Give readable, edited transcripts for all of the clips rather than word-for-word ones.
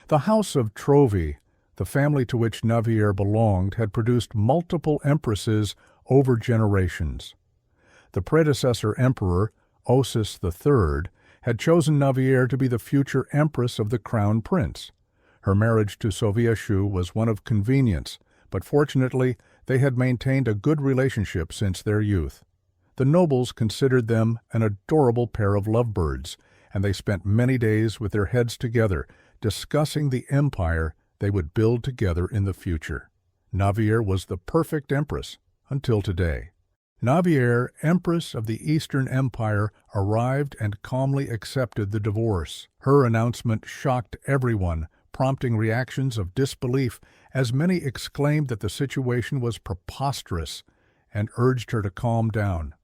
The House of Trovi, the family to which Navier belonged, had produced multiple empresses over generations. The predecessor emperor, Osis III, had chosen Navier to be the future empress of the crown prince. Her marriage to Sovieshu was one of convenience, but fortunately they had maintained a good relationship since their youth. The nobles considered them an adorable pair of lovebirds, and they spent many days with their heads together, discussing the empire they would build together in the future. Navier was the perfect empress until today. Navier, Empress of the Eastern Empire, arrived and calmly accepted the divorce. Her announcement shocked everyone, prompting reactions of disbelief, as many exclaimed that the situation was preposterous and urged her to calm down.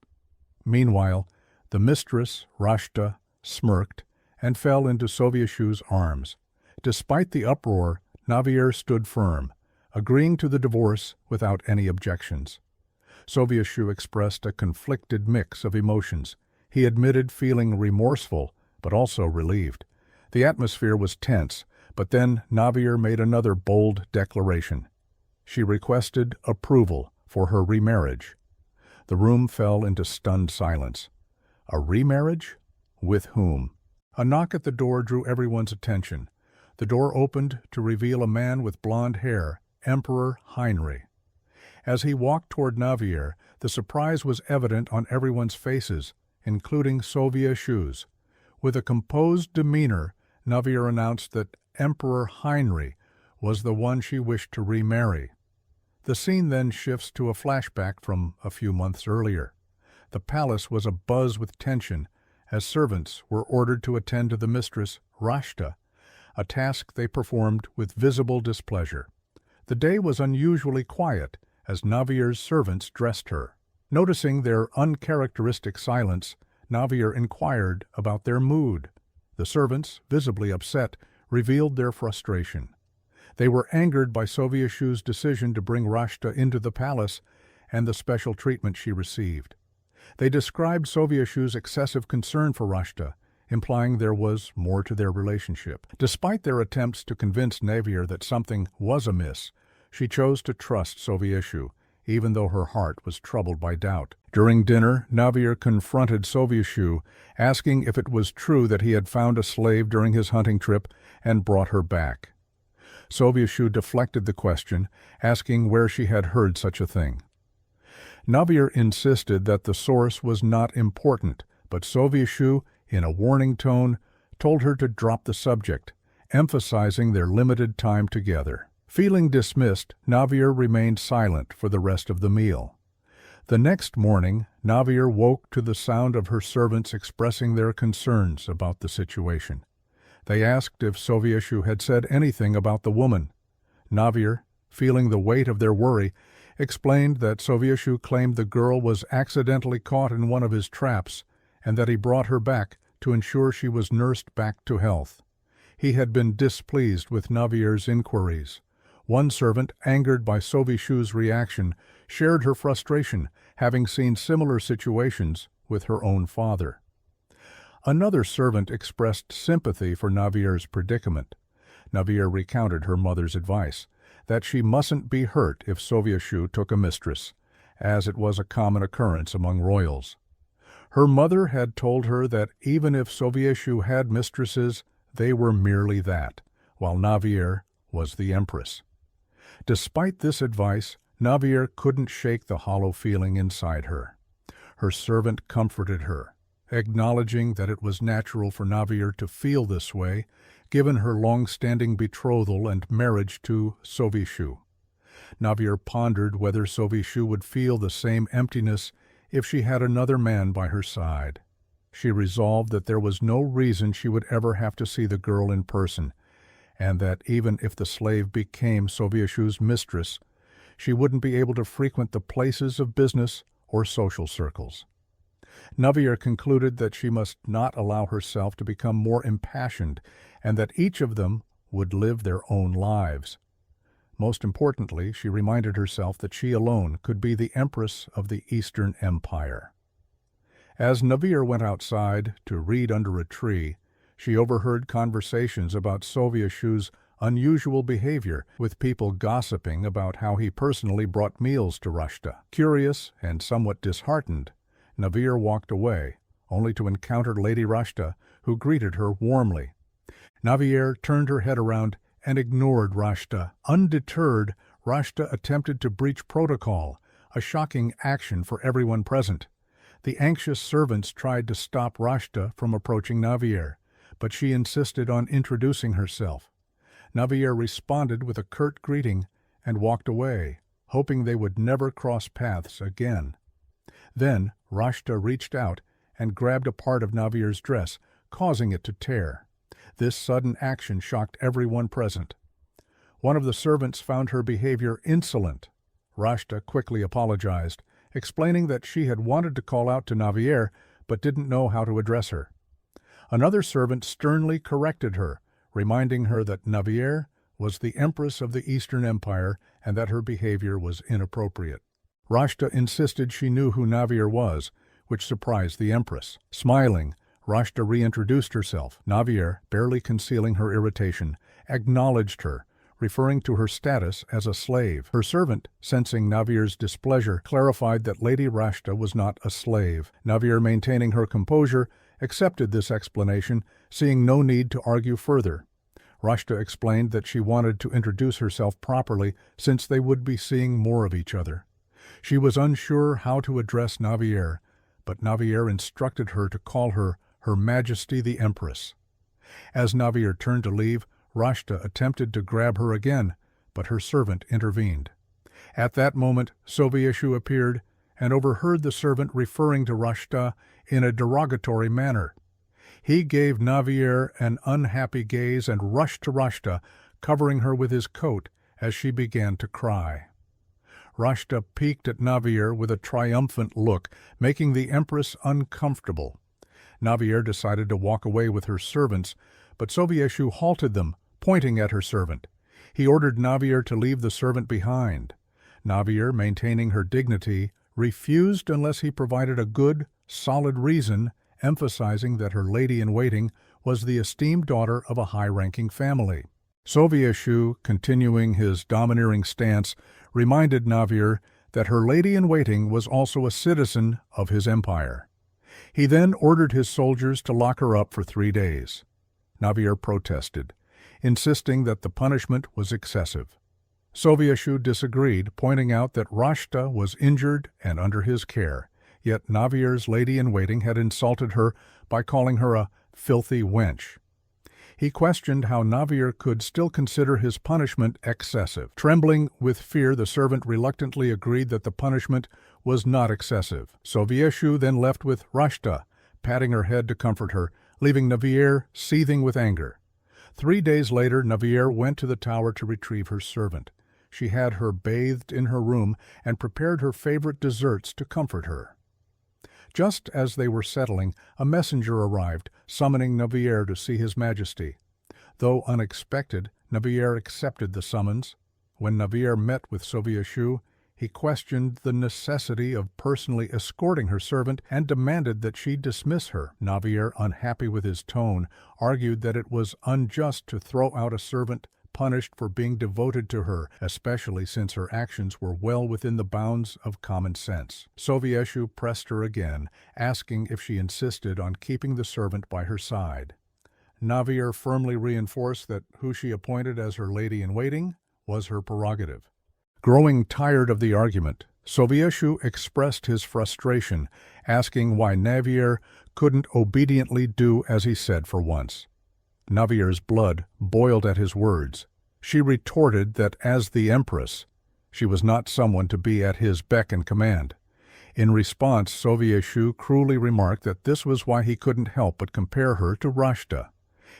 Meanwhile, the mistress, Rashta, smirked and fell into Sovieshu's arms. Despite the uproar, Navier stood firm, agreeing to the divorce without any objections. Sovieshu expressed a conflicted mix of emotions. He admitted feeling remorseful, but also relieved. The atmosphere was tense, but then Navier made another bold declaration. She requested approval for her remarriage. The room fell into stunned silence. A remarriage? With whom? A knock at the door drew everyone's attention. The door opened to reveal a man with blonde hair, Emperor Heinrich. As he walked toward Navier, the surprise was evident on everyone's faces, including Sovieshu's. With a composed demeanor, Navier announced that Emperor Heinrich was the one she wished to remarry. The scene then shifts to a flashback from a few months earlier. The palace was abuzz with tension, as servants were ordered to attend to the mistress, Rashta, a task they performed with visible displeasure. The day was unusually quiet, as Navier's servants dressed her. Noticing their uncharacteristic silence, Navier inquired about their mood. The servants, visibly upset, revealed their frustration. They were angered by Sovieshu's decision to bring Rashta into the palace and the special treatment she received. They described Sovieshu's excessive concern for Rashta, implying there was more to their relationship. Despite their attempts to convince Navier that something was amiss, she chose to trust Sovieshu, even though her heart was troubled by doubt. During dinner, Navier confronted Sovieshu, asking if it was true that he had found a slave during his hunting trip and brought her back. Sovieshu deflected the question, asking where she had heard such a thing. Navier insisted that the source was not important, but Sovieshu, in a warning tone, told her to drop the subject, emphasizing their limited time together. Feeling dismissed, Navier remained silent for the rest of the meal. The next morning, Navier woke to the sound of her servants expressing their concerns about the situation. They asked if Sovieshu had said anything about the woman. Navier, feeling the weight of their worry, explained that Sovieshu claimed the girl was accidentally caught in one of his traps and that he brought her back to ensure she was nursed back to health. He had been displeased with Navier's inquiries. One servant, angered by Sovieshu's reaction, shared her frustration, having seen similar situations with her own father. Another servant expressed sympathy for Navier's predicament. Navier recounted her mother's advice, that she mustn't be hurt if Sovieshu took a mistress, as it was a common occurrence among royals. Her mother had told her that even if Sovieshu had mistresses, they were merely that, while Navier was the empress. Despite this advice, Navier couldn't shake the hollow feeling inside her. Her servant comforted her, acknowledging that it was natural for Navier to feel this way, given her long-standing betrothal and marriage to Sovieshu. Navier pondered whether Sovieshu would feel the same emptiness if she had another man by her side. She resolved that there was no reason she would ever have to see the girl in person, and that even if the slave became Sovieshu's mistress, she wouldn't be able to frequent the places of business or social circles. Navier concluded that she must not allow herself to become more impassioned, and that each of them would live their own lives. Most importantly, she reminded herself that she alone could be the Empress of the Eastern Empire. As Navier went outside to read under a tree, she overheard conversations about Sovieshu's unusual behavior, with people gossiping about how he personally brought meals to Rashta. Curious and somewhat disheartened, Navier walked away, only to encounter Lady Rashta, who greeted her warmly. Navier turned her head around and ignored Rashta. Undeterred, Rashta attempted to breach protocol, a shocking action for everyone present. The anxious servants tried to stop Rashta from approaching Navier, but she insisted on introducing herself. Navier responded with a curt greeting and walked away, hoping they would never cross paths again. Then Rashta reached out and grabbed a part of Navier's dress, causing it to tear. This sudden action shocked everyone present. One of the servants found her behavior insolent. Rashta quickly apologized, explaining that she had wanted to call out to Navier but didn't know how to address her. Another servant sternly corrected her, reminding her that Navier was the Empress of the Eastern Empire and that her behavior was inappropriate. Rashta insisted she knew who Navier was, which surprised the Empress. Smiling, Rashta reintroduced herself. Navier, barely concealing her irritation, acknowledged her, referring to her status as a slave. Her servant, sensing Navier's displeasure, clarified that Lady Rashta was not a slave. Navier, maintaining her composure, accepted this explanation, seeing no need to argue further. Rashta explained that she wanted to introduce herself properly since they would be seeing more of each other. She was unsure how to address Navier, but Navier instructed her to call her Her Majesty the Empress. As Navier turned to leave, Rashta attempted to grab her again, but her servant intervened. At that moment, Sovieshu appeared and overheard the servant referring to Rashta in a derogatory manner. He gave Navier an unhappy gaze and rushed to Rashta, covering her with his coat as she began to cry. Rashta peeked at Navier with a triumphant look, making the Empress uncomfortable. Navier decided to walk away with her servants, but Sovieshu halted them, pointing at her servant. He ordered Navier to leave the servant behind. Navier, maintaining her dignity, refused unless he provided a good, solid reason, emphasizing that her lady-in-waiting was the esteemed daughter of a high-ranking family. Sovieshu, continuing his domineering stance, reminded Navier that her lady-in-waiting was also a citizen of his empire. He then ordered his soldiers to lock her up for 3 days. Navier protested, insisting that the punishment was excessive. Sovieshu disagreed, pointing out that Rashta was injured and under his care, yet Navier's lady-in-waiting had insulted her by calling her a filthy wench. He questioned how Navier could still consider his punishment excessive. Trembling with fear, the servant reluctantly agreed that the punishment was not excessive. Sovieshu then left with Rashta, patting her head to comfort her, leaving Navier seething with anger. 3 days later, Navier went to the tower to retrieve her servant. She had her bathed in her room and prepared her favorite desserts to comfort her. Just as they were settling, a messenger arrived, summoning Navier to see His Majesty. Though unexpected, Navier accepted the summons. When Navier met with Sovieshu, he questioned the necessity of personally escorting her servant and demanded that she dismiss her. Navier, unhappy with his tone, argued that it was unjust to throw out a servant punished for being devoted to her, especially since her actions were well within the bounds of common sense. Sovieshu pressed her again, asking if she insisted on keeping the servant by her side. Navier firmly reinforced that who she appointed as her lady-in-waiting was her prerogative. Growing tired of the argument, Sovieshu expressed his frustration, asking why Navier couldn't obediently do as he said for once. Navier's blood boiled at his words. She retorted that as the Empress, she was not someone to be at his beck and command. In response, Sovieshu cruelly remarked that this was why he couldn't help but compare her to Rashta.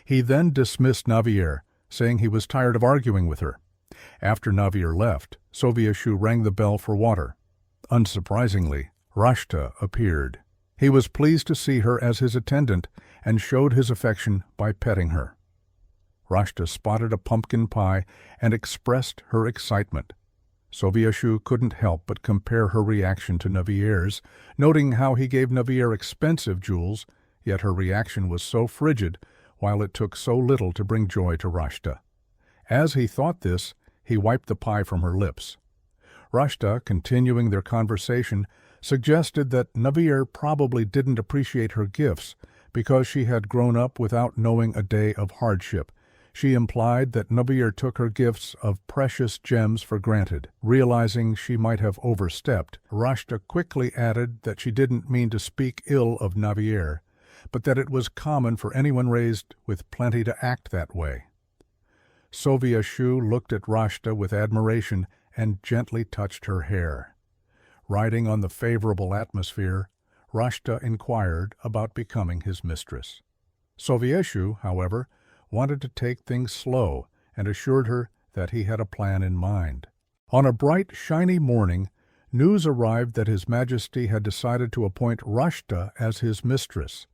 He then dismissed Navier, saying he was tired of arguing with her. After Navier left, Sovieshu rang the bell for water. Unsurprisingly, Rashta appeared. He was pleased to see her as his attendant and showed his affection by petting her. Rashta spotted a pumpkin pie and expressed her excitement. Sovieshu couldn't help but compare her reaction to Navier's, noting how he gave Navier expensive jewels, yet her reaction was so frigid, while it took so little to bring joy to Rashta. As he thought this, he wiped the pie from her lips. Rashta, continuing their conversation, suggested that Navier probably didn't appreciate her gifts because she had grown up without knowing a day of hardship. She implied that Navier took her gifts of precious gems for granted. Realizing she might have overstepped, Rashta quickly added that she didn't mean to speak ill of Navier, but that it was common for anyone raised with plenty to act that way. Soviet-Shu looked at Rashta with admiration and gently touched her hair. Riding on the favorable atmosphere, Rashta inquired about becoming his mistress. Soviet-Shu, however, wanted to take things slow and assured her that he had a plan in mind. On a bright, shiny morning, news arrived that His Majesty had decided to appoint Rashta as his mistress.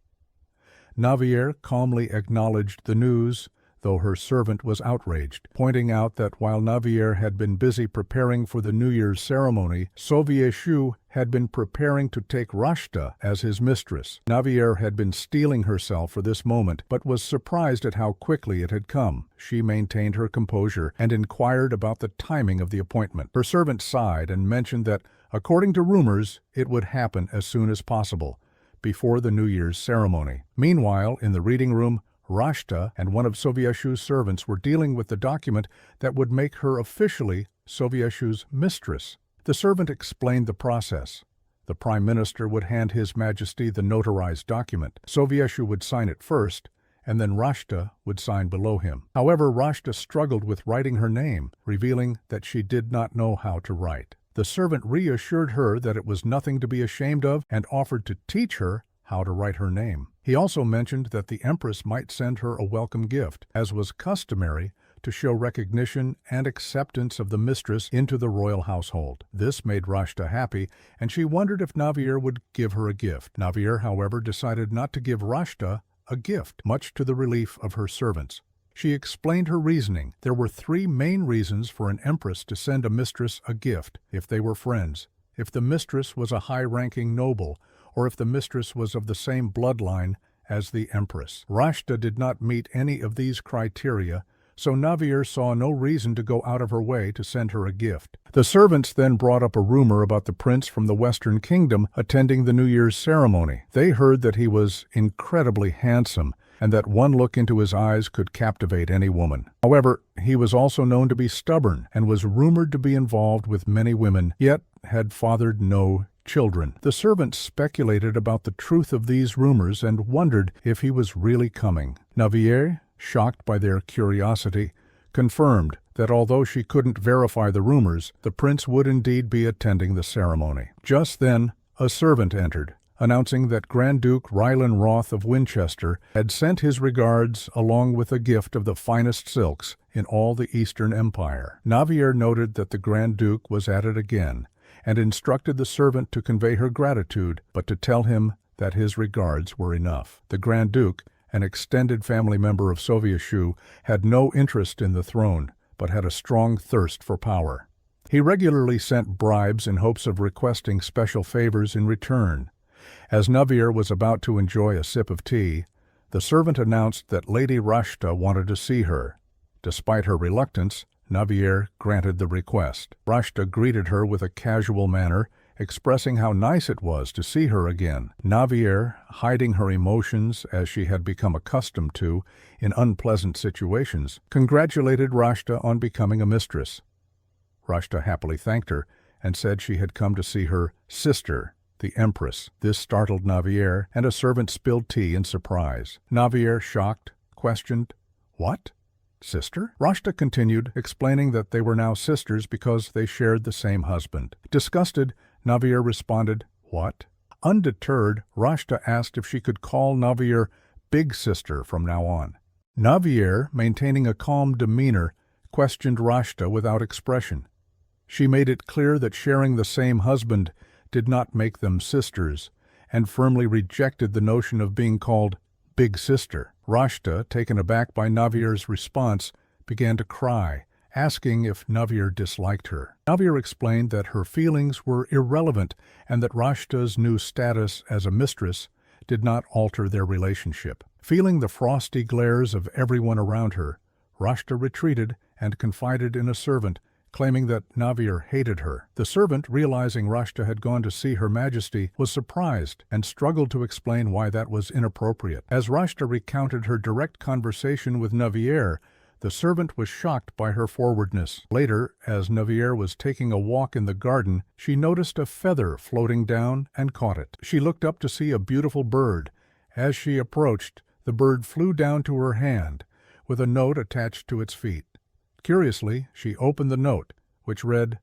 Navier calmly acknowledged the news, though her servant was outraged, pointing out that while Navier had been busy preparing for the New Year's ceremony, Soviet-Shu had been preparing to take Rashta as his mistress. Navier had been steeling herself for this moment, but was surprised at how quickly it had come. She maintained her composure and inquired about the timing of the appointment. Her servant sighed and mentioned that, according to rumors, it would happen as soon as possible, before the New Year's ceremony. Meanwhile, in the reading room, Rashta and one of Soviet-Shu's servants were dealing with the document that would make her officially Soviet-Shu's mistress. The servant explained the process. The Prime Minister would hand His Majesty the notarized document. Soviet-Shu would sign it first, and then Rashta would sign below him. However, Rashta struggled with writing her name, revealing that she did not know how to write. The servant reassured her that it was nothing to be ashamed of and offered to teach her how to write her name. He also mentioned that the Empress might send her a welcome gift, as was customary, to show recognition and acceptance of the mistress into the royal household. This made Rashta happy, and she wondered if Navier would give her a gift. Navier, however, decided not to give Rashta a gift, much to the relief of her servants. She explained her reasoning. There were 3 main reasons for an empress to send a mistress a gift: if they were friends, if the mistress was a high-ranking noble, or if the mistress was of the same bloodline as the empress. Rashta did not meet any of these criteria, so Navier saw no reason to go out of her way to send her a gift. The servants then brought up a rumor about the prince from the Western Kingdom attending the New Year's ceremony. They heard that he was incredibly handsome, and that one look into his eyes could captivate any woman. However, he was also known to be stubborn, and was rumored to be involved with many women, yet had fathered no children. The servants speculated about the truth of these rumors and wondered if he was really coming. Navier, shocked by their curiosity, confirmed that although she couldn't verify the rumors, the prince would indeed be attending the ceremony. Just then, a servant entered, announcing that Grand Duke Rylan Roth of Winchester had sent his regards along with a gift of the finest silks in all the Eastern Empire. Navier noted that the Grand Duke was at it again, and instructed the servant to convey her gratitude, but to tell him that his regards were enough. The Grand Duke, an extended family member of Soviet-Shu, had no interest in the throne, but had a strong thirst for power. He regularly sent bribes in hopes of requesting special favors in return. As Navier was about to enjoy a sip of tea, the servant announced that Lady Rashta wanted to see her. Despite her reluctance, Navier granted the request. Rashta greeted her with a casual manner, expressing how nice it was to see her again. Navier, hiding her emotions as she had become accustomed to in unpleasant situations, congratulated Rashta on becoming a mistress. Rashta happily thanked her and said she had come to see her sister, the Empress. This startled Navier, and a servant spilled tea in surprise. Navier, shocked, questioned, "What? Sister?" Rashta continued, explaining that they were now sisters because they shared the same husband. Disgusted, Navier responded, "What?" Undeterred, Rashta asked if she could call Navier Big Sister from now on. Navier, maintaining a calm demeanor, questioned Rashta without expression. She made it clear that sharing the same husband did not make them sisters, and firmly rejected the notion of being called Big Sister. Rashta, taken aback by Navier's response, began to cry, asking if Navier disliked her. Navier explained that her feelings were irrelevant and that Rashta's new status as a mistress did not alter their relationship. Feeling the frosty glares of everyone around her, Rashta retreated and confided in a servant, claiming that Navier hated her. The servant, realizing Rashta had gone to see Her Majesty, was surprised and struggled to explain why that was inappropriate. As Rashta recounted her direct conversation with Navier, the servant was shocked by her forwardness. Later, as Navier was taking a walk in the garden, she noticed a feather floating down and caught it. She looked up to see a beautiful bird. As she approached, the bird flew down to her hand, with a note attached to its feet. Curiously, she opened the note, which read,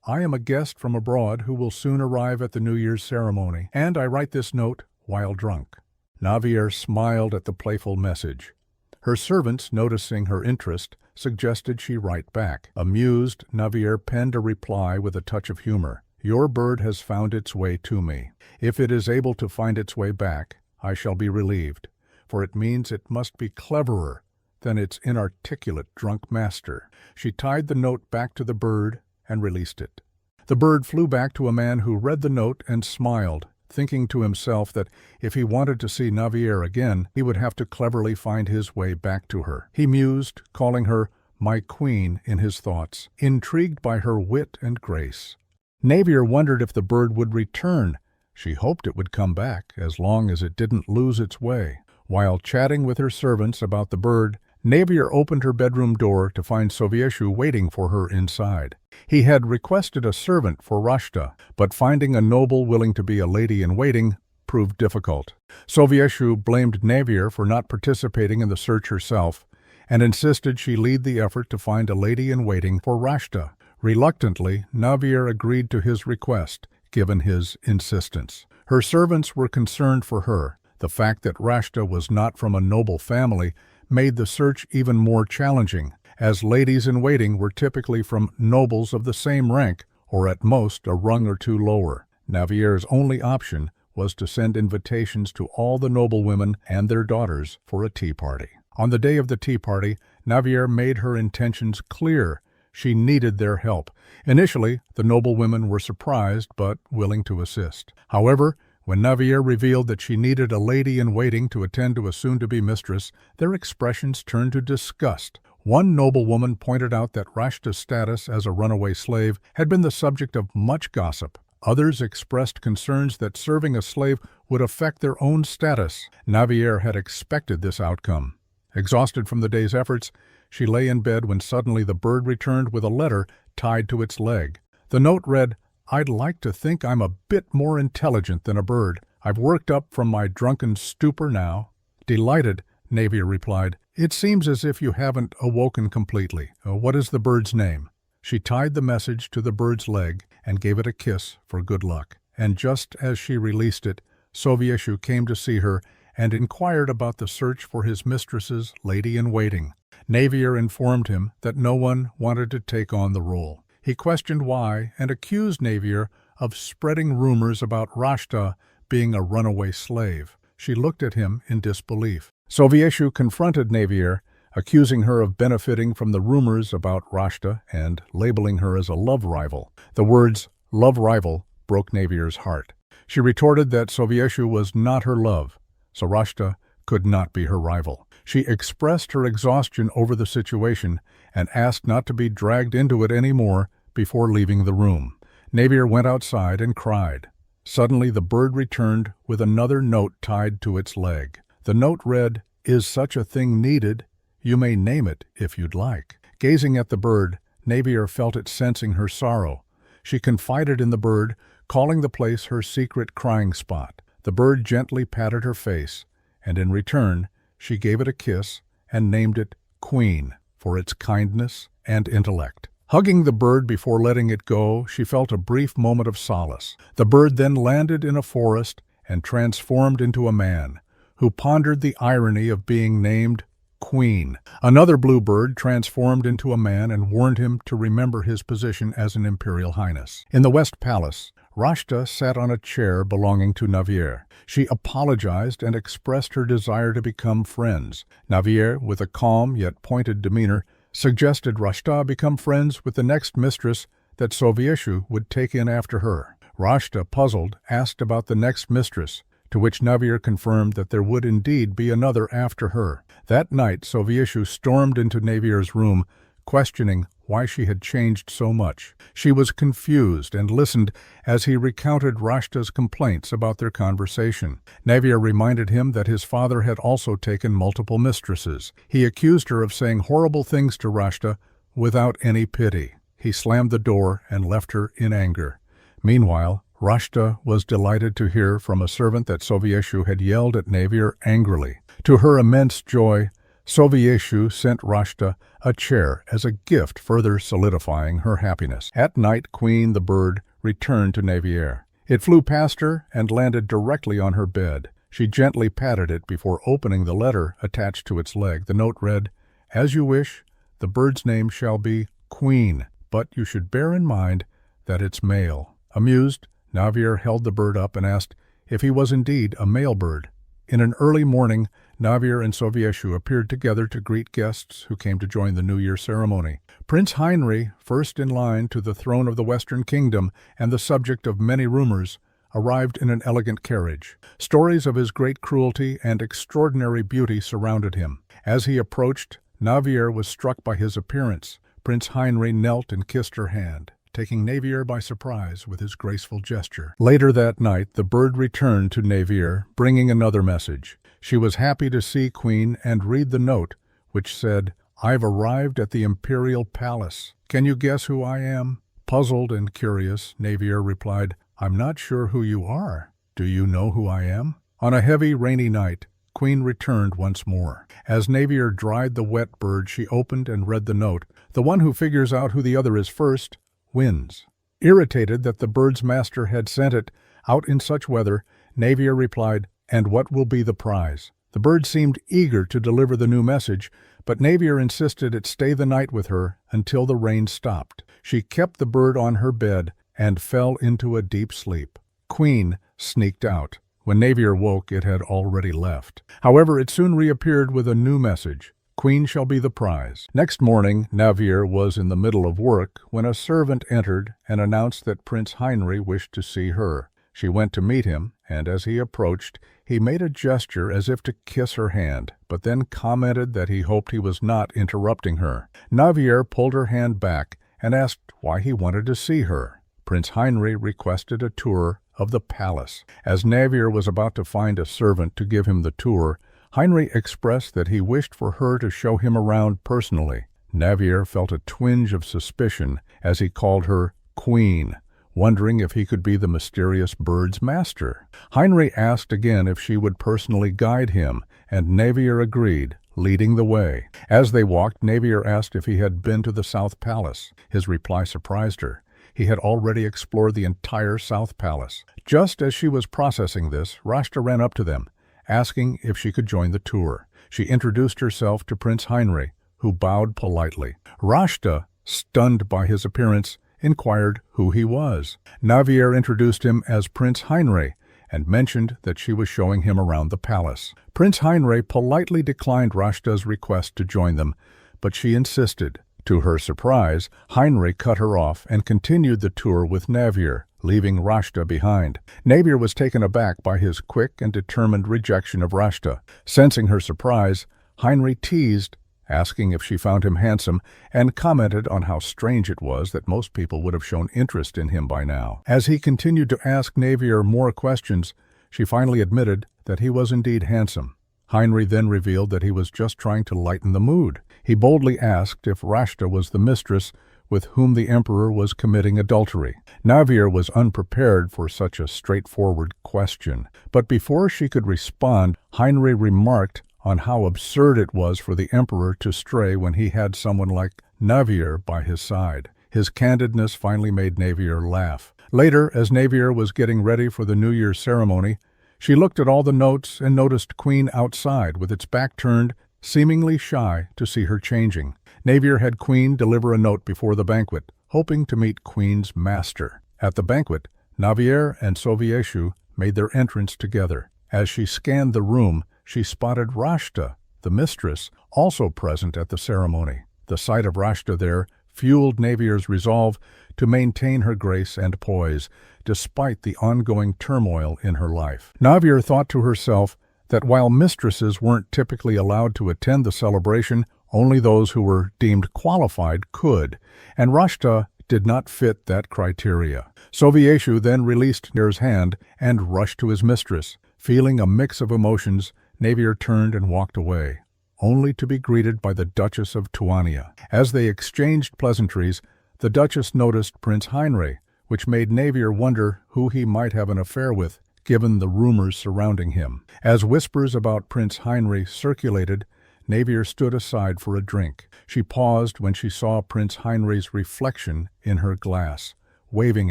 "I am a guest from abroad who will soon arrive at the New Year's ceremony, and I write this note while drunk." Navier smiled at the playful message. Her servants, noticing her interest, suggested she write back. Amused, Navier penned a reply with a touch of humor. "Your bird has found its way to me. If it is able to find its way back, I shall be relieved, for it means it must be cleverer than its inarticulate drunk master." She tied the note back to the bird and released it. The bird flew back to a man who read the note and smiled, thinking to himself that if he wanted to see Navier again, he would have to cleverly find his way back to her. He mused, calling her "my queen" in his thoughts, intrigued by her wit and grace. Navier wondered if the bird would return. She hoped it would come back, as long as it didn't lose its way. While chatting with her servants about the bird, Navier opened her bedroom door to find Sovieshu waiting for her inside. He had requested a servant for Rashta, but finding a noble willing to be a lady-in-waiting proved difficult. Sovieshu blamed Navier for not participating in the search herself, and insisted she lead the effort to find a lady-in-waiting for Rashta. Reluctantly, Navier agreed to his request, given his insistence. Her servants were concerned for her. The fact that Rashta was not from a noble family made the search even more challenging, as ladies-in-waiting were typically from nobles of the same rank, or at most a rung or two lower. Navier's only option was to send invitations to all the noblewomen and their daughters for a tea party. On the day of the tea party, Navier made her intentions clear. She needed their help. Initially, the noblewomen were surprised but willing to assist. However, when Navier revealed that she needed a lady-in-waiting to attend to a soon-to-be mistress, their expressions turned to disgust. One noblewoman pointed out that Rashta's status as a runaway slave had been the subject of much gossip. Others expressed concerns that serving a slave would affect their own status. Navier had expected this outcome. Exhausted from the day's efforts, she lay in bed when suddenly the bird returned with a letter tied to its leg. The note read, "I'd like to think I'm a bit more intelligent than a bird. I've worked up from my drunken stupor now." Delighted, Navier replied, "It seems as if you haven't awoken completely. What is the bird's name?" She tied the message to the bird's leg and gave it a kiss for good luck. And just as she released it, Sovieshu came to see her and inquired about the search for his mistress's lady-in-waiting. Navier informed him that no one wanted to take on the role. He questioned why and accused Navier of spreading rumors about Rashta being a runaway slave. She looked at him in disbelief. Sovieshu confronted Navier, accusing her of benefiting from the rumors about Rashta and labeling her as a love rival. The words "love rival" broke Navier's heart. She retorted that Sovieshu was not her love, so Rashta could not be her rival. She expressed her exhaustion over the situation and asked not to be dragged into it any more before leaving the room. Navier went outside and cried. Suddenly the bird returned with another note tied to its leg. The note read, "Is such a thing needed? You may name it if you'd like." Gazing at the bird, Navier felt it sensing her sorrow. She confided in the bird, calling the place her secret crying spot. The bird gently patted her face, and in return, she gave it a kiss and named it Queen for its kindness and intellect. Hugging the bird before letting it go, she felt a brief moment of solace. The bird then landed in a forest and transformed into a man, who pondered the irony of being named Queen. Another blue bird transformed into a man and warned him to remember his position as an imperial highness. In the West Palace, Rashta sat on a chair belonging to Navier. She apologized and expressed her desire to become friends. Navier, with a calm yet pointed demeanor, suggested Rashta become friends with the next mistress that Sovieshu would take in after her. Rashta, puzzled, asked about the next mistress, to which Navier confirmed that there would indeed be another after her. That night, Sovieshu stormed into Navier's room, questioning why she had changed so much. She was confused and listened as he recounted Rashta's complaints about their conversation. Navier reminded him that his father had also taken multiple mistresses. He accused her of saying horrible things to Rashta without any pity. He slammed the door and left her in anger. Meanwhile, Rashta was delighted to hear from a servant that Sovieshu had yelled at Navier angrily. To her immense joy, Sovieshu sent Rashta a chair as a gift, further solidifying her happiness. At night, Queen the bird returned to Navier. It flew past her and landed directly on her bed. She gently patted it before opening the letter attached to its leg. The note read, "As you wish, the bird's name shall be Queen, but you should bear in mind that it's male." Amused, Navier held the bird up and asked if he was indeed a male bird. In an early morning, Navier and Sovieshu appeared together to greet guests who came to join the New Year ceremony. Prince Heinrich, first in line to the throne of the Western Kingdom and the subject of many rumors, arrived in an elegant carriage. Stories of his great cruelty and extraordinary beauty surrounded him. As he approached, Navier was struck by his appearance. Prince Heinrich knelt and kissed her hand, taking Navier by surprise with his graceful gesture. Later that night, the bird returned to Navier, bringing another message. She was happy to see Queen and read the note, which said, "I've arrived at the imperial palace. Can you guess who I am?" Puzzled and curious, Navier replied, "I'm not sure who you are. Do you know who I am?" On a heavy, rainy night, Queen returned once more. As Navier dried the wet bird, she opened and read the note. "The one who figures out who the other is first wins." Irritated that the bird's master had sent it out in such weather, Navier replied, "And what will be the prize?" The bird seemed eager to deliver the new message, but Navier insisted it stay the night with her until the rain stopped. She kept the bird on her bed and fell into a deep sleep. Queen sneaked out. When Navier woke, it had already left. However, it soon reappeared with a new message. "Queen shall be the prize." Next morning, Navier was in the middle of work when a servant entered and announced that Prince Heinrich wished to see her. She went to meet him, and as he approached, he made a gesture as if to kiss her hand, but then commented that he hoped he was not interrupting her. Navier pulled her hand back and asked why he wanted to see her. Prince Heinrich requested a tour of the palace. As Navier was about to find a servant to give him the tour, Heinrich expressed that he wished for her to show him around personally. Navier felt a twinge of suspicion as he called her Queen, wondering if he could be the mysterious bird's master. Heinrich asked again if she would personally guide him, and Navier agreed, leading the way. As they walked, Navier asked if he had been to the South Palace. His reply surprised her. He had already explored the entire South Palace. Just as she was processing this, Rashta ran up to them, asking if she could join the tour. She introduced herself to Prince Heinrich, who bowed politely. Rashta, stunned by his appearance, inquired who he was. Navier introduced him as Prince Heinrich and mentioned that she was showing him around the palace. Prince Heinrich politely declined Rashta's request to join them, but she insisted. To her surprise, Heinrich cut her off and continued the tour with Navier, leaving Rashta behind. Navier was taken aback by his quick and determined rejection of Rashta. Sensing her surprise, Heinrich teased, asking if she found him handsome, and commented on how strange it was that most people would have shown interest in him by now. As he continued to ask Navier more questions, she finally admitted that he was indeed handsome. Heinrich then revealed that he was just trying to lighten the mood. He boldly asked if Rashta was the mistress with whom the emperor was committing adultery. Navier was unprepared for such a straightforward question, but before she could respond, Heinrich remarked on how absurd it was for the emperor to stray when he had someone like Navier by his side. His candidness finally made Navier laugh. Later, as Navier was getting ready for the New Year's ceremony, she looked at all the notes and noticed Queen outside with its back turned, seemingly shy to see her changing. Navier had Queen deliver a note before the banquet, hoping to meet Queen's master. At the banquet, Navier and Sovieshu made their entrance together. As she scanned the room, she spotted Rashta, the mistress, also present at the ceremony. The sight of Rashta there fueled Navier's resolve to maintain her grace and poise, despite the ongoing turmoil in her life. Navier thought to herself that while mistresses weren't typically allowed to attend the celebration, Only those who were deemed qualified could, and Rashta did not fit that criteria. Sovieshu then released Navier's hand and rushed to his mistress. Feeling a mix of emotions, Navier turned and walked away, only to be greeted by the Duchess of Tuania. As they exchanged pleasantries, the Duchess noticed Prince Heinrich, which made Navier wonder who he might have an affair with, given the rumors surrounding him. As whispers about Prince Heinrich circulated, Navier stood aside for a drink. She paused when she saw Prince Heinrich's reflection in her glass, waving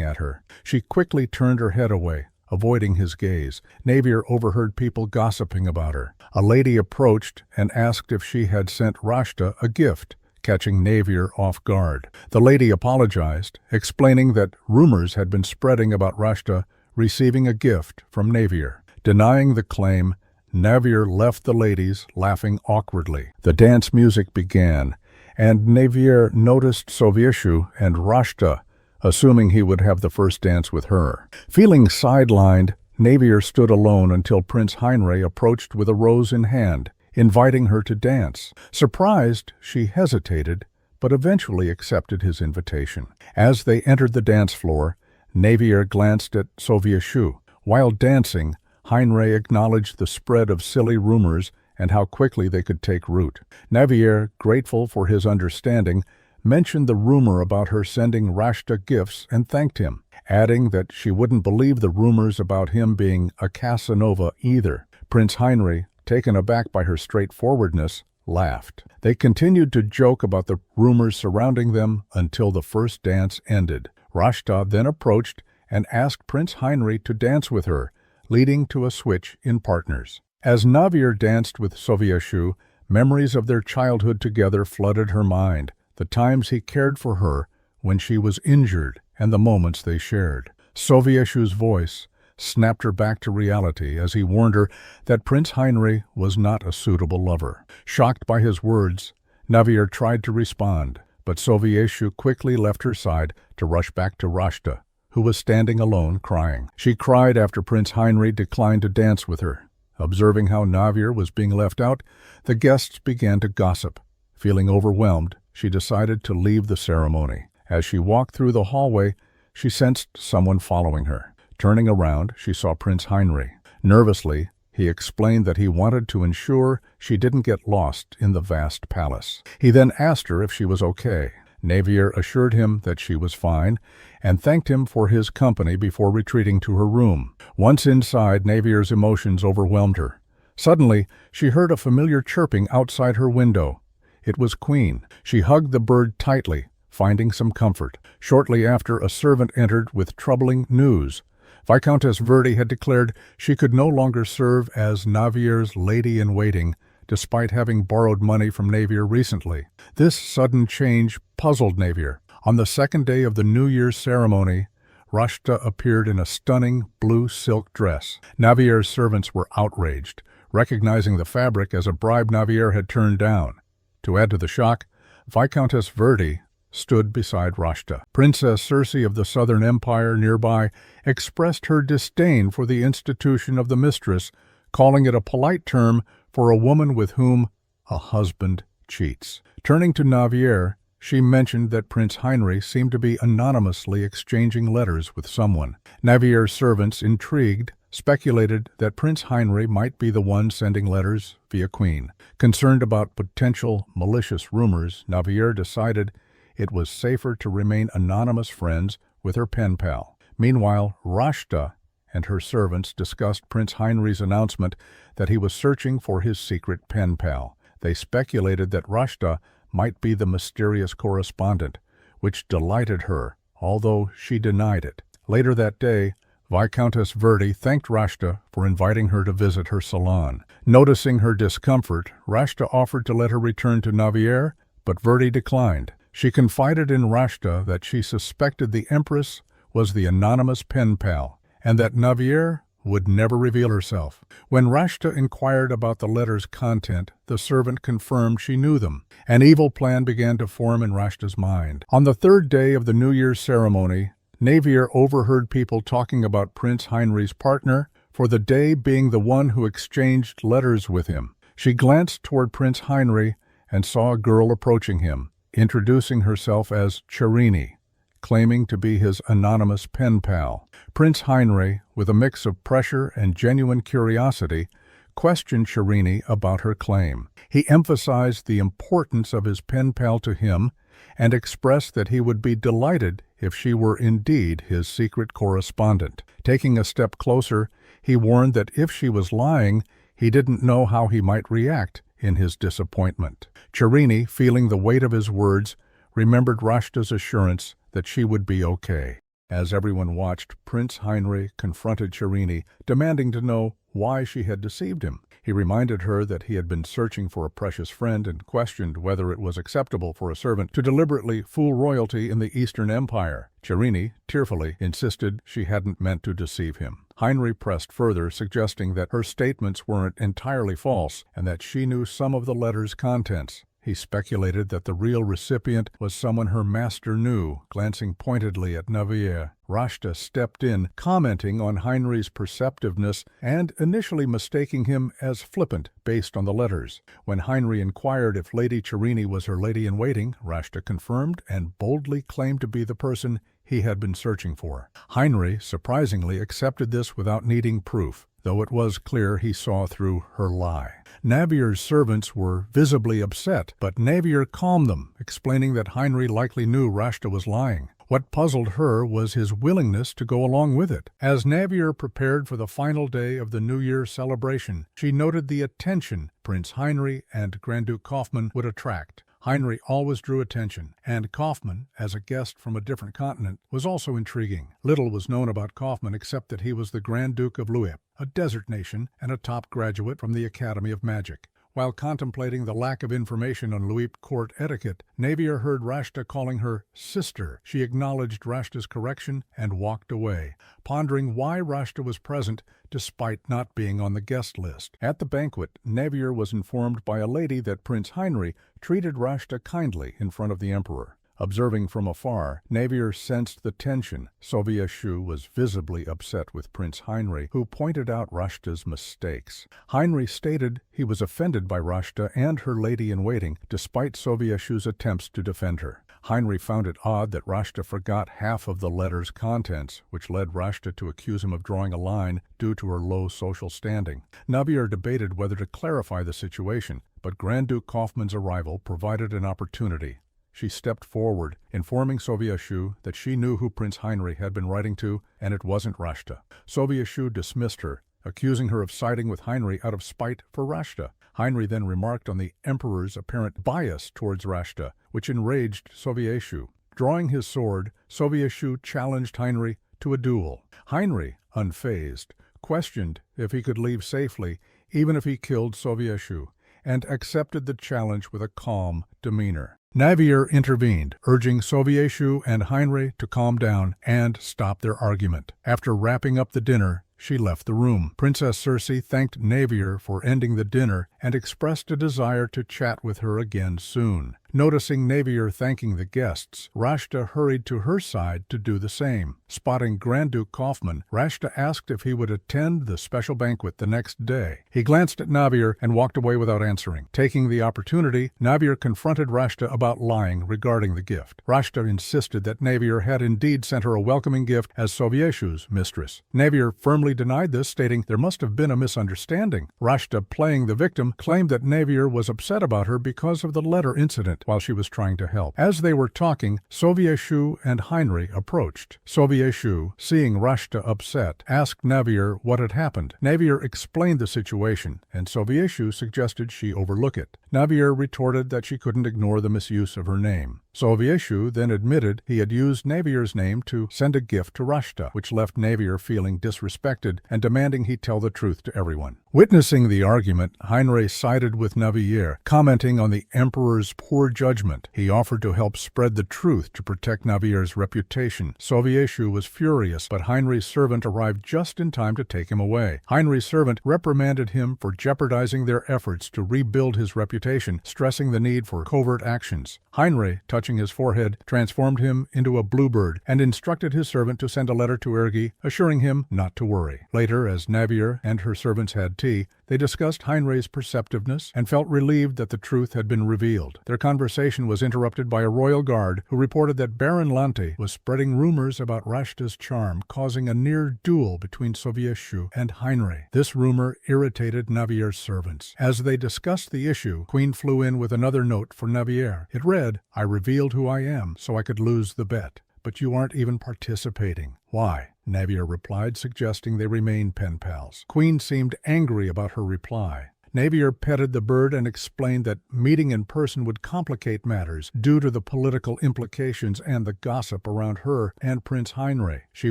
at her. She quickly turned her head away, avoiding his gaze. Navier overheard people gossiping about her. A lady approached and asked if she had sent Rashta a gift, catching Navier off guard. The lady apologized, explaining that rumors had been spreading about Rashta receiving a gift from Navier. Denying the claim, Navier left the ladies laughing awkwardly. The dance music began, and Navier noticed Sovieshu and Rashta, assuming he would have the first dance with her. Feeling sidelined, Navier stood alone until Prince Heinrich approached with a rose in hand, inviting her to dance. Surprised, she hesitated, but eventually accepted his invitation. As they entered the dance floor, Navier glanced at Sovieshu. While dancing, Heinrich acknowledged the spread of silly rumors and how quickly they could take root. Navier, grateful for his understanding, mentioned the rumor about her sending Rashta gifts and thanked him, adding that she wouldn't believe the rumors about him being a Casanova either. Prince Heinrich, taken aback by her straightforwardness, laughed. They continued to joke about the rumors surrounding them until the first dance ended. Rashta then approached and asked Prince Heinrich to dance with her, leading to a switch in partners. As Navier danced with Sovieshu, memories of their childhood together flooded her mind, the times he cared for her when she was injured and the moments they shared. Sovieshu's voice snapped her back to reality as he warned her that Prince Heinrich was not a suitable lover. Shocked by his words, Navier tried to respond, but Sovieshu quickly left her side to rush back to Rashta, who was standing alone crying. She cried after Prince Heinrich declined to dance with her. Observing how Navier was being left out, the guests began to gossip. Feeling overwhelmed, she decided to leave the ceremony. As she walked through the hallway, she sensed someone following her. Turning around, she saw Prince Heinrich. Nervously, he explained that he wanted to ensure she didn't get lost in the vast palace. He then asked her if she was okay. Navier assured him that she was fine and thanked him for his company before retreating to her room. Once inside, Navier's emotions overwhelmed her. Suddenly, she heard a familiar chirping outside her window. It was Queen. She hugged the bird tightly, finding some comfort. Shortly after, a servant entered with troubling news. Viscountess Verdi had declared she could no longer serve as Navier's lady-in-waiting, despite having borrowed money from Navier recently. This sudden change puzzled Navier. On the second day of the New Year's ceremony, Rashta appeared in a stunning blue silk dress. Navier's servants were outraged, recognizing the fabric as a bribe Navier had turned down. To add to the shock, Viscountess Verdi stood beside Rashta. Princess Circe of the Southern Empire nearby expressed her disdain for the institution of the Mistress, calling it a polite term for a woman with whom a husband cheats. Turning to Navier, she mentioned that Prince Heinrich seemed to be anonymously exchanging letters with someone. Navier's servants, intrigued, speculated that Prince Heinrich might be the one sending letters via Queen. Concerned about potential malicious rumors, Navier decided it was safer to remain anonymous friends with her pen pal. Meanwhile, Rashta and her servants discussed Prince Heinrich's announcement that he was searching for his secret pen pal. They speculated that Rashta might be the mysterious correspondent, which delighted her, although she denied it. Later that day, Viscountess Verdi thanked Rashta for inviting her to visit her salon. Noticing her discomfort, Rashta offered to let her return to Navier, but Verdi declined. She confided in Rashta that she suspected the Empress was the anonymous pen pal, and that Navier would never reveal herself. When Rashta inquired about the letter's content, the servant confirmed she knew them. An evil plan began to form in Rashta's mind. On the third day of the New Year's ceremony, Navier overheard people talking about Prince Heinrich's partner, for the day being the one who exchanged letters with him. She glanced toward Prince Heinrich and saw a girl approaching him, introducing herself as Cherini, claiming to be his anonymous pen pal. Prince Heinrich, with a mix of pressure and genuine curiosity, questioned Cherini about her claim. He emphasized the importance of his pen pal to him and expressed that he would be delighted if she were indeed his secret correspondent. Taking a step closer, he warned that if she was lying, he didn't know how he might react in his disappointment. Cherini, feeling the weight of his words, remembered Rashta's assurance that she would be okay. As everyone watched, Prince Heinrich confronted Cherini, demanding to know why she had deceived him. He reminded her that he had been searching for a precious friend and questioned whether it was acceptable for a servant to deliberately fool royalty in the Eastern Empire. Cherini, tearfully, insisted she hadn't meant to deceive him. Heinrich pressed further, suggesting that her statements weren't entirely false and that she knew some of the letter's contents. He speculated that the real recipient was someone her master knew. Glancing pointedly at Navier, Rashta stepped in, commenting on Heinrich's perceptiveness and initially mistaking him as flippant based on the letters. When Heinrich inquired if Lady Cherini was her lady-in-waiting, Rashta confirmed and boldly claimed to be the person he had been searching for. Heinrich surprisingly accepted this without needing proof, though it was clear he saw through her lie. Navier's servants were visibly upset, but Navier calmed them, explaining that Heinrich likely knew Rashta was lying. What puzzled her was his willingness to go along with it. As Navier prepared for the final day of the New Year celebration, she noted the attention Prince Heinrich and Grand Duke Kaufmann would attract. Heinrich always drew attention, and Kaufmann, as a guest from a different continent, was also intriguing. Little was known about Kaufmann except that he was the Grand Duke of Luip, a desert nation and a top graduate from the Academy of Magic. While contemplating the lack of information on Luip court etiquette, Navier heard Rashta calling her sister. She acknowledged Rashta's correction and walked away, pondering why Rashta was present despite not being on the guest list. At the banquet, Navier was informed by a lady that Prince Heinrich treated Rashta kindly in front of the emperor. Observing from afar, Navier sensed the tension. Soviet-Shu was visibly upset with Prince Heinrich, who pointed out Rashta's mistakes. Heinrich stated he was offended by Rashta and her lady-in-waiting, despite Soviet-Shu's attempts to defend her. Heinrich found it odd that Rashta forgot half of the letter's contents, which led Rashta to accuse him of drawing a line due to her low social standing. Navier debated whether to clarify the situation, but Grand Duke Kaufmann's arrival provided an opportunity. She stepped forward, informing Soviet-Shu that she knew who Prince Heinrich had been writing to, and it wasn't Rashta. Soviet-Shu dismissed her, accusing her of siding with Heinrich out of spite for Rashta. Heinrich then remarked on the emperor's apparent bias towards Rashta, which enraged Soviet-Shu. Drawing his sword, Soviet-Shu challenged Heinrich to a duel. Heinrich, unfazed, questioned if he could leave safely, even if he killed Soviet-Shu, and accepted the challenge with a calm demeanor. Navier intervened, urging Soviet-Shu and Heinrich to calm down and stop their argument. After wrapping up the dinner, she left the room. Princess Circe thanked Navier for ending the dinner and expressed a desire to chat with her again soon. Noticing Navier thanking the guests, Rashta hurried to her side to do the same. Spotting Grand Duke Kaufmann, Rashta asked if he would attend the special banquet the next day. He glanced at Navier and walked away without answering. Taking the opportunity, Navier confronted Rashta about lying regarding the gift. Rashta insisted that Navier had indeed sent her a welcoming gift as Soviet-Shu's mistress. Navier firmly denied this, stating there must have been a misunderstanding. Rashta, playing the victim, claimed that Navier was upset about her because of the letter incident while she was trying to help. As they were talking, Soviet-Shu and Heinrich approached. Soviet-Shu, seeing Rashta upset, asked Navier what had happened. Navier explained the situation, and Soviet-Shu suggested she overlook it. Navier retorted that she couldn't ignore the misuse of her name. Soviet-Shu then admitted he had used Navier's name to send a gift to Rashta, which left Navier feeling disrespected and demanding he tell the truth to everyone. Witnessing the argument, Heinrich sided with Navier, commenting on the emperor's poor judgment. He offered to help spread the truth to protect Navier's reputation. Soviet-Shu was furious, but Heinrich's servant arrived just in time to take him away. Heinrich's servant reprimanded him for jeopardizing their efforts to rebuild his reputation, stressing the need for covert actions. Heinrich, touching his forehead, transformed him into a bluebird and instructed his servant to send a letter to Ergi, assuring him not to worry. Later, as Navier and her servants had tea, They discussed Heinrich's perceptiveness and felt relieved that the truth had been revealed. Their conversation was interrupted by a royal guard who reported that Baron Lante was spreading rumors about Rashta's charm, causing a near duel between Sovietshu and Heinrich. This rumor irritated Navier's servants. As they discussed the issue, Queen flew in with another note for Navier. It read, "I revealed who I am so I could lose the bet. But you aren't even participating." "Why?" Navier replied, suggesting they remain pen pals. Queen seemed angry about her reply. Navier petted the bird and explained that meeting in person would complicate matters due to the political implications and the gossip around her and Prince Heinrich. She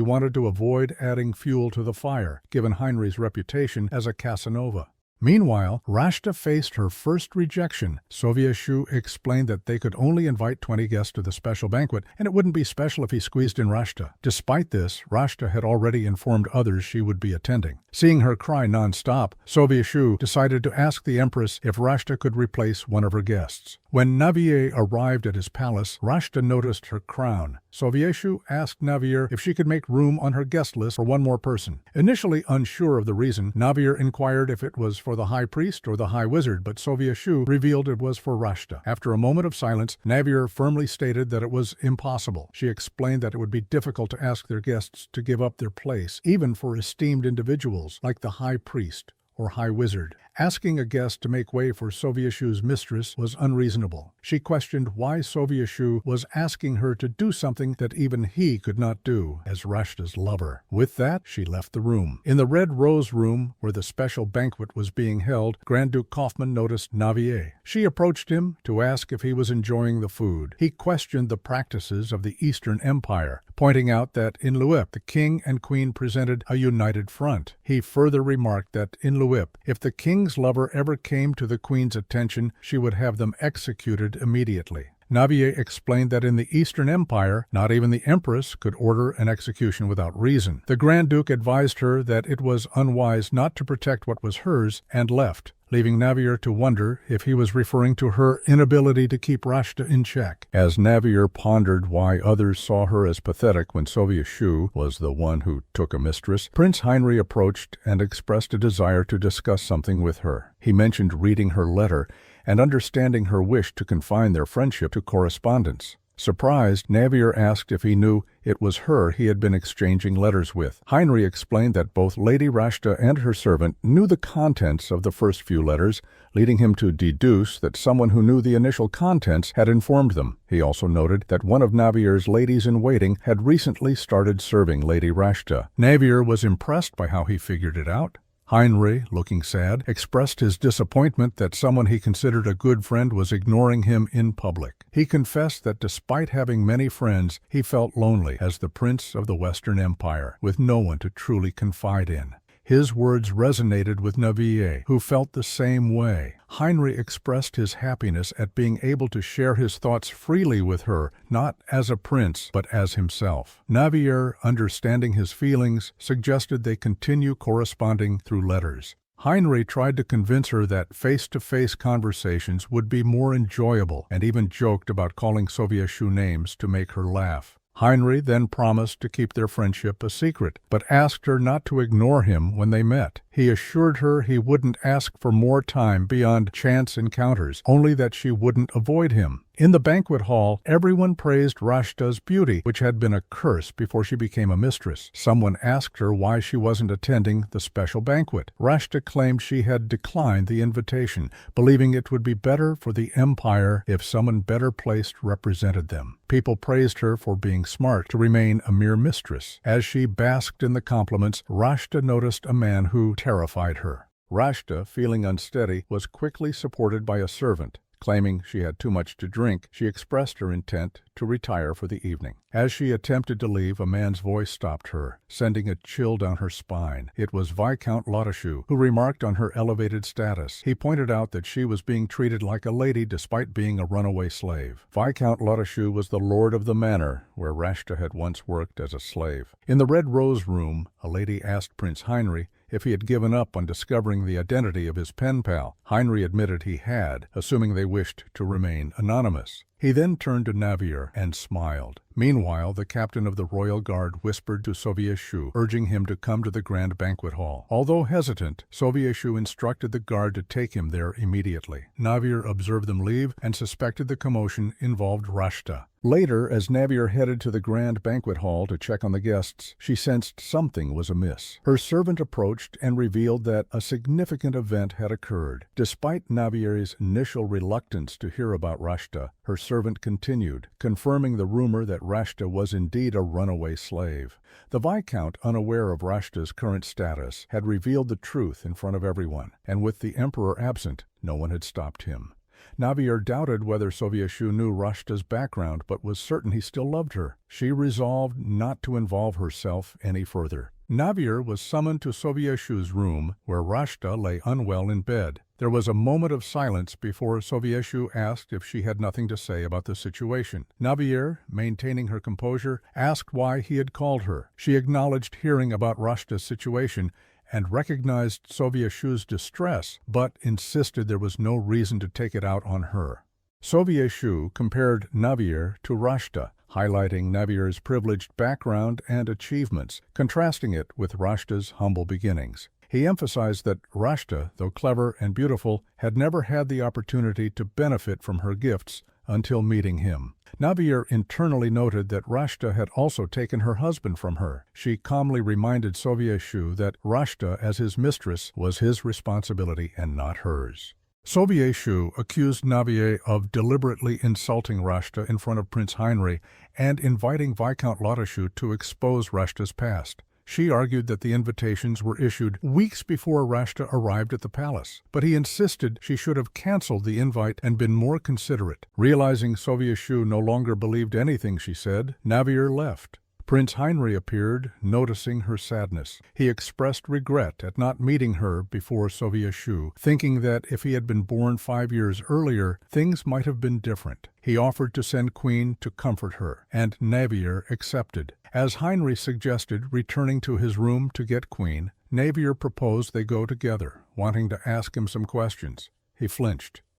wanted to avoid adding fuel to the fire, given Heinrich's reputation as a Casanova. Meanwhile, Rashta faced her first rejection. Sovietshu explained that they could only invite 20 guests to the special banquet, and it wouldn't be special if he squeezed in Rashta. Despite this, Rashta had already informed others she would be attending. Seeing her cry non-stop, Sovietshu decided to ask the Empress if Rashta could replace one of her guests. When Navier arrived at his palace, Rashta noticed her crown. Sovietshu asked Navier if she could make room on her guest list for one more person. Initially unsure of the reason, Navier inquired if it was for the high priest or the high wizard, but Sovietshu revealed it was for Rashta. After a moment of silence, Navier firmly stated that it was impossible. She explained that it would be difficult to ask their guests to give up their place, even for esteemed individuals like the high priest or high wizard. Asking a guest to make way for Sovietshu's mistress was unreasonable. She questioned why Sovietshu was asking her to do something that even he could not do as Rashta's lover. With that, she left the room. In the Red Rose Room, where the special banquet was being held, Grand Duke Kaufmann noticed Navier. She approached him to ask if he was enjoying the food. He questioned the practices of the Eastern Empire, pointing out that in Luip, the king and queen presented a united front. He further remarked that in Luip, if the king's lover ever came to the queen's attention, she would have them executed immediately. Navier explained that in the Eastern Empire, not even the Empress could order an execution without reason. The Grand Duke advised her that it was unwise not to protect what was hers and left, leaving Navier to wonder if he was referring to her inability to keep Rashta in check. As Navier pondered why others saw her as pathetic when Sovietshu was the one who took a mistress, Prince Heinrich approached and expressed a desire to discuss something with her. He mentioned reading her letter and understanding her wish to confine their friendship to correspondence. Surprised, Navier asked if he knew it was her he had been exchanging letters with. Heinrich explained that both Lady Rashta and her servant knew the contents of the first few letters, leading him to deduce that someone who knew the initial contents had informed them. He also noted that one of Navier's ladies-in-waiting had recently started serving Lady Rashta. Navier was impressed by how he figured it out. Heinrich, looking sad, expressed his disappointment that someone he considered a good friend was ignoring him in public. He confessed that despite having many friends, he felt lonely as the Prince of the Western Empire, with no one to truly confide in. His words resonated with Navier, who felt the same way. Heinrich expressed his happiness at being able to share his thoughts freely with her, not as a prince, but as himself. Navier, understanding his feelings, suggested they continue corresponding through letters. Heinrich tried to convince her that face-to-face conversations would be more enjoyable, and even joked about calling Sovietshu names to make her laugh. Heinrich then promised to keep their friendship a secret, but asked her not to ignore him when they met. He assured her he wouldn't ask for more time beyond chance encounters, only that she wouldn't avoid him. In the banquet hall, everyone praised Rashta's beauty, which had been a curse before she became a mistress. Someone asked her why she wasn't attending the special banquet. Rashta claimed she had declined the invitation, believing it would be better for the empire if someone better placed represented them. People praised her for being smart to remain a mere mistress. As she basked in the compliments, Rashta noticed a man who terrified her. Rashta, feeling unsteady, was quickly supported by a servant. Claiming she had too much to drink, she expressed her intent to retire for the evening. As she attempted to leave, a man's voice stopped her, sending a chill down her spine. It was Viscount Lottishew, who remarked on her elevated status. He pointed out that she was being treated like a lady despite being a runaway slave. Viscount Lottishew was the lord of the manor, where Rashta had once worked as a slave. In the Red Rose Room, a lady asked Prince Heinrich if he had given up on discovering the identity of his pen pal. Heinrich admitted he had, assuming they wished to remain anonymous. He then turned to Navier and smiled. Meanwhile, the captain of the royal guard whispered to Soviet-Shu, urging him to come to the grand banquet hall. Although hesitant, Soviet-Shu instructed the guard to take him there immediately. Navier observed them leave and suspected the commotion involved Rashta. Later, as Navier headed to the grand banquet hall to check on the guests, she sensed something was amiss. Her servant approached and revealed that a significant event had occurred. Despite Navier's initial reluctance to hear about Rashta, her servant continued, confirming the rumor that Rashta was indeed a runaway slave. The Viscount, unaware of Rashta's current status, had revealed the truth in front of everyone, and with the Emperor absent, no one had stopped him. Navier doubted whether Soviet-Shu knew Rashta's background, but was certain he still loved her. She resolved not to involve herself any further. Navier was summoned to Soviet-Shu's room, where Rashta lay unwell in bed. There was a moment of silence before Soviet-Shu asked if she had nothing to say about the situation. Navier, maintaining her composure, asked why he had called her. She acknowledged hearing about Rashta's situation and recognized Soviet-Shu's distress, but insisted there was no reason to take it out on her. Soviet-Shu compared Navier to Rashta, highlighting Navier's privileged background and achievements, contrasting it with Rashta's humble beginnings. He emphasized that Rashta, though clever and beautiful, had never had the opportunity to benefit from her gifts until meeting him. Navier internally noted that Rashta had also taken her husband from her. She calmly reminded Soviet-Shu that Rashta, as his mistress, was his responsibility and not hers. Soviet-Shu accused Navier of deliberately insulting Rashta in front of Prince Heinrich and inviting Viscount Latashu to expose Rashta's past. She argued that the invitations were issued weeks before Rashta arrived at the palace, but he insisted she should have canceled the invite and been more considerate. Realizing Soviet-Shu no longer believed anything she said, Navier left. Prince Heinrich appeared, noticing her sadness. He expressed regret at not meeting her before Soviet-Shu, thinking that if he had been born 5 years earlier, things might have been different. He offered to send Queen to comfort her, and Navier accepted. As Heinrich suggested returning to his room to get Queen, Navier proposed they go together, wanting to ask him some questions. He flinched.